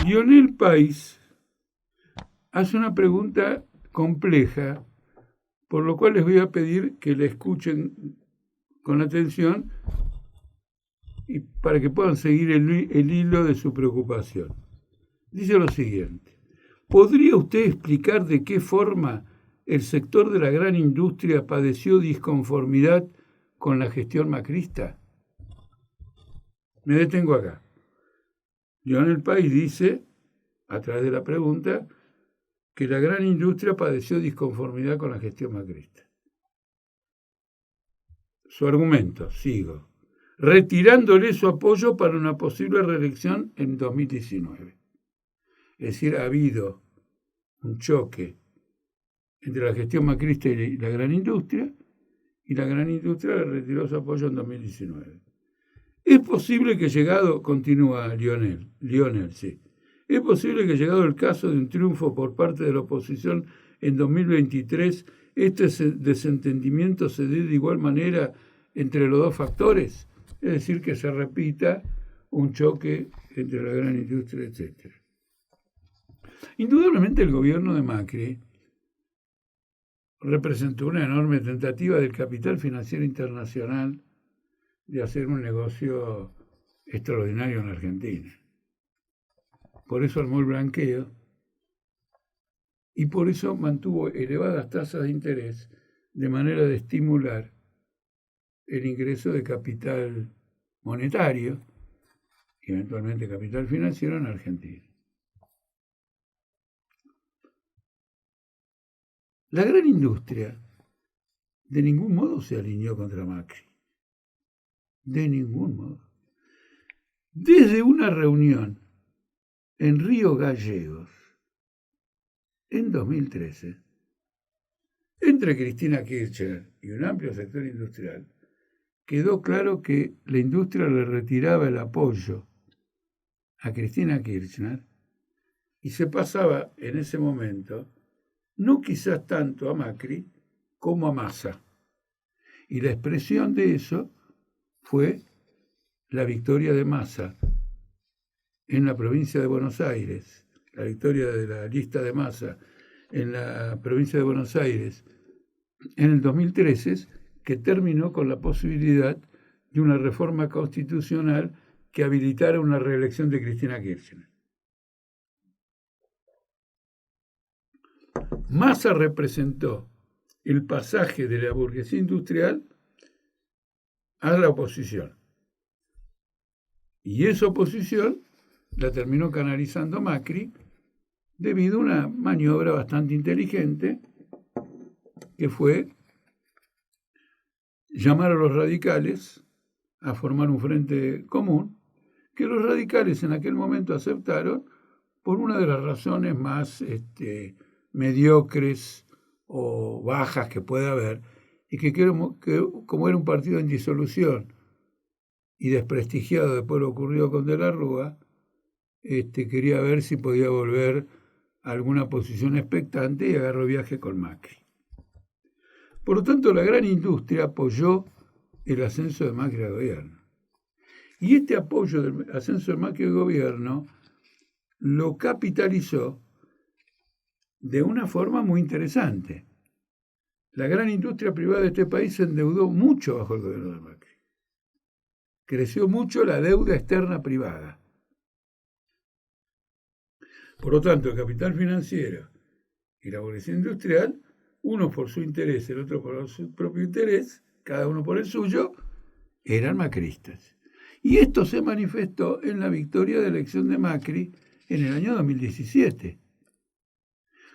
Lionel Pais hace una pregunta compleja, por lo cual les voy a pedir que la escuchen con atención y para que puedan seguir el hilo de su preocupación. Dice lo siguiente: ¿podría usted explicar de qué forma el sector de la gran industria padeció disconformidad con la gestión macrista? Me detengo acá. Lionel Pais dice, a través de la pregunta, que la gran industria padeció disconformidad con la gestión macrista. Su argumento, sigo, retirándole su apoyo para una posible reelección en 2019. Es decir, ha habido un choque entre la gestión macrista y la gran industria le retiró su apoyo en 2019. Es posible que llegado, continúa Lionel, sí, es posible que llegado el caso de un triunfo por parte de la oposición en 2023, este desentendimiento se dé de igual manera entre los dos factores, es decir, que se repita un choque entre la gran industria, etc. Indudablemente el gobierno de Macri representó una enorme tentativa del capital financiero internacional de hacer un negocio extraordinario en la Argentina. Por eso armó el blanqueo y por eso mantuvo elevadas tasas de interés de manera de estimular el ingreso de capital monetario y eventualmente capital financiero en Argentina. La gran industria de ningún modo se alineó contra Macri. De ningún modo. Desde una reunión en Río Gallegos, en 2013, entre Cristina Kirchner y un amplio sector industrial, quedó claro que la industria le retiraba el apoyo a Cristina Kirchner y se pasaba en ese momento, no quizás tanto a Macri, como a Massa. Y la expresión de eso fue la victoria de Massa en la provincia de Buenos Aires, la victoria de la lista de Massa en la provincia de Buenos Aires en el 2013, que terminó con la posibilidad de una reforma constitucional que habilitara una reelección de Cristina Kirchner. Massa representó el pasaje de la burguesía industrial a la oposición. Y esa oposición la terminó canalizando Macri debido a una maniobra bastante inteligente que fue llamar a los radicales a formar un frente común, que los radicales en aquel momento aceptaron por una de las razones más mediocres o bajas que puede haber, y que como era un partido en disolución y desprestigiado después lo ocurrido con De la Rúa, quería ver si podía volver a alguna posición expectante y agarró viaje con Macri. Por lo tanto, la gran industria apoyó el ascenso de Macri al gobierno. Y este apoyo del ascenso de Macri al gobierno lo capitalizó de una forma muy interesante. La gran industria privada de este país se endeudó mucho bajo el gobierno de Macri. Creció mucho la deuda externa privada. Por lo tanto, el capital financiero y la burguesía industrial, uno por su interés, el otro por su propio interés, cada uno por el suyo, eran macristas. Y esto se manifestó en la victoria de la elección de Macri en el año 2017.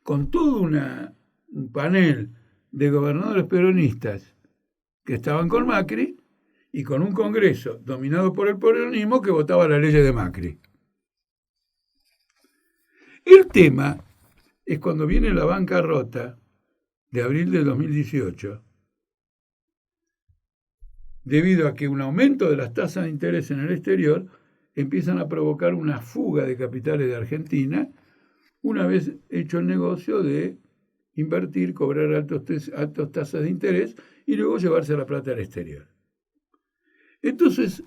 Con todo un panel de gobernadores peronistas que estaban con Macri y con un Congreso dominado por el peronismo que votaba las leyes de Macri. El tema es cuando viene la bancarrota de abril de 2018, debido a que un aumento de las tasas de interés en el exterior empiezan a provocar una fuga de capitales de Argentina, una vez hecho el negocio de invertir, cobrar altas tasas de interés y luego llevarse la plata al exterior. Entonces,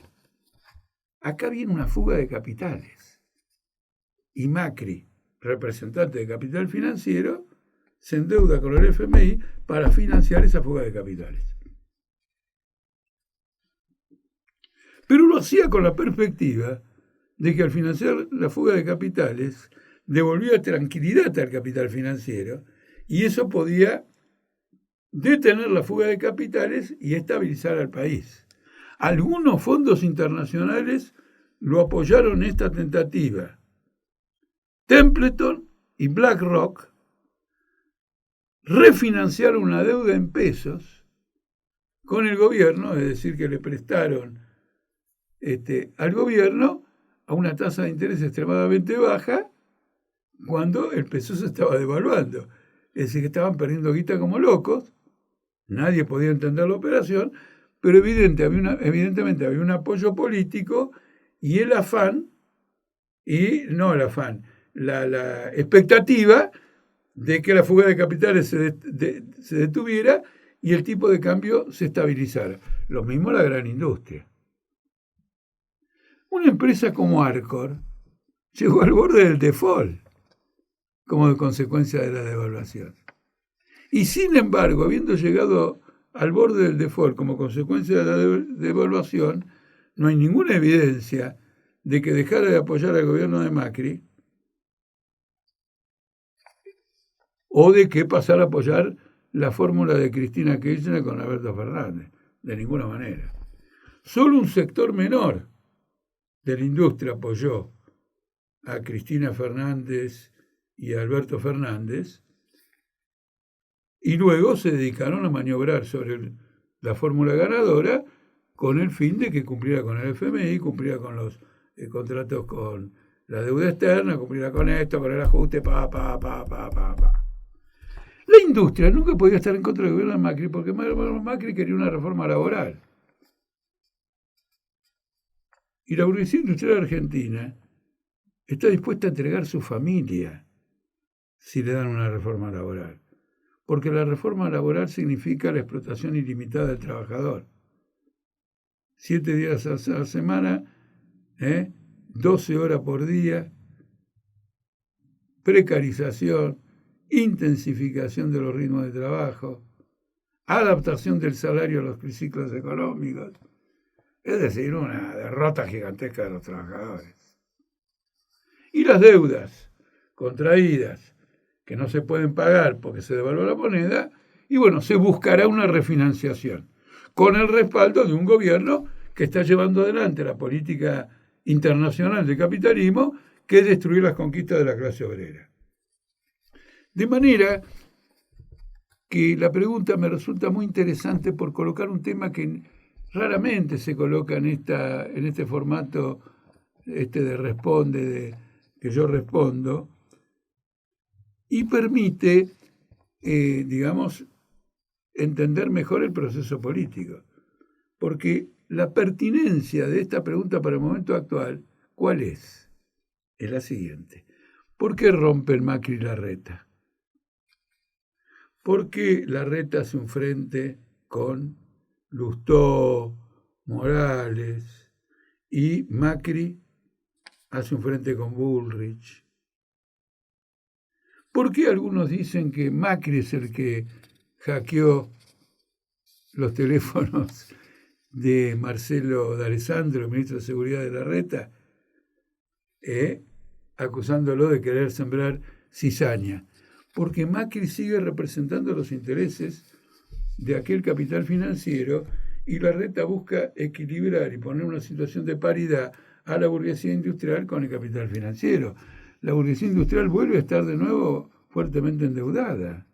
acá viene una fuga de capitales. y Macri, representante de capital financiero, se endeuda con el FMI para financiar esa fuga de capitales. Pero lo hacía con la perspectiva de que al financiar la fuga de capitales devolvía tranquilidad al capital financiero y eso podía detener la fuga de capitales y estabilizar al país. Algunos fondos internacionales lo apoyaron en esta tentativa. Templeton y BlackRock refinanciaron una deuda en pesos con el gobierno, es decir, que le prestaron al gobierno a una tasa de interés extremadamente baja cuando el peso se estaba devaluando. Es decir, que estaban perdiendo guita como locos, nadie podía entender la operación, pero evidentemente había un apoyo político y la expectativa de que la fuga de capitales se detuviera y el tipo de cambio se estabilizara. Lo mismo la gran industria. Una empresa como Arcor llegó al borde del default como consecuencia de la devaluación. Y sin embargo, habiendo llegado al borde del default como consecuencia de la devaluación, no hay ninguna evidencia de que dejara de apoyar al gobierno de Macri o de que pasara a apoyar la fórmula de Cristina Kirchner con Alberto Fernández. De ninguna manera. Solo un sector menor de la industria apoyó a Cristina Fernández y a Alberto Fernández y luego se dedicaron a maniobrar sobre la fórmula ganadora con el fin de que cumpliera con el FMI, cumpliera con los contratos con la deuda externa, cumpliera con esto, con el ajuste, La industria nunca podía estar en contra del gobierno de Macri porque Macri quería una reforma laboral. Y la burguesía industrial argentina está dispuesta a entregar su familia si le dan una reforma laboral. Porque la reforma laboral significa la explotación ilimitada del trabajador. 7 días a la semana, 12 horas por día, precarización, intensificación de los ritmos de trabajo, adaptación del salario a los ciclos económicos. Es decir, una derrota gigantesca de los trabajadores. Y las deudas contraídas que no se pueden pagar porque se devaluó la moneda, y bueno, se buscará una refinanciación con el respaldo de un gobierno que está llevando adelante la política internacional del capitalismo, que es destruir las conquistas de la clase obrera. De manera que la pregunta me resulta muy interesante por colocar un tema que raramente se coloca en este formato de responde, que yo respondo, y permite, entender mejor el proceso político. Porque la pertinencia de esta pregunta para el momento actual, ¿cuál es? Es la siguiente. ¿Por qué rompe el Macri Larreta? ¿Por qué Larreta hace un frente con Lustó, Morales, y Macri hace un frente con Bullrich? ¿Por qué algunos dicen que Macri es el que hackeó los teléfonos de Marcelo D'Alessandro, ministro de Seguridad de Larreta, acusándolo de querer sembrar cizaña? Porque Macri sigue representando los intereses de aquel capital financiero y Larreta busca equilibrar y poner una situación de paridad a la burguesía industrial con el capital financiero. La burguesía industrial vuelve a estar de nuevo fuertemente endeudada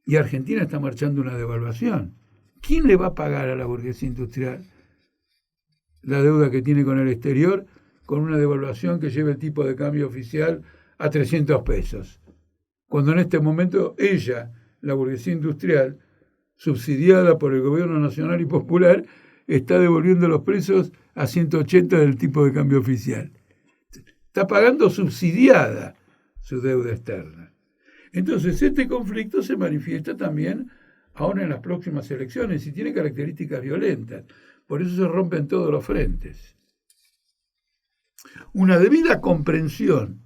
y Argentina está marchando una devaluación. ¿Quién le va a pagar a la burguesía industrial la deuda que tiene con el exterior con una devaluación que lleva el tipo de cambio oficial a 300 pesos? Cuando en este momento ella, la burguesía industrial, subsidiada por el gobierno nacional y popular, está devolviendo los precios a 180 del tipo de cambio oficial. Está pagando subsidiada su deuda externa. Entonces, este conflicto se manifiesta también ahora en las próximas elecciones y tiene características violentas. Por eso se rompen todos los frentes. Una debida comprensión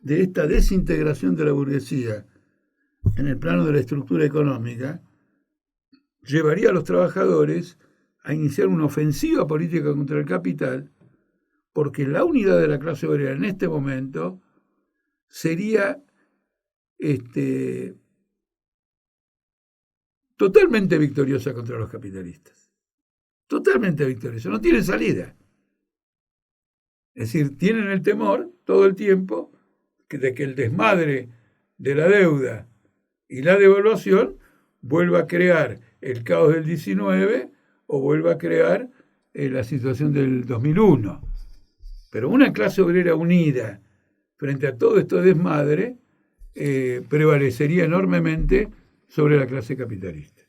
de esta desintegración de la burguesía en el plano de la estructura económica, llevaría a los trabajadores a iniciar una ofensiva política contra el capital, porque la unidad de la clase obrera en este momento sería totalmente victoriosa contra los capitalistas. Totalmente victoriosa. No tiene salida. Es decir, tienen el temor todo el tiempo de que el desmadre de la deuda y la devaluación vuelva a crear el caos del 19 o vuelva a crear la situación del 2001. Pero una clase obrera unida frente a todo esto desmadre prevalecería enormemente sobre la clase capitalista.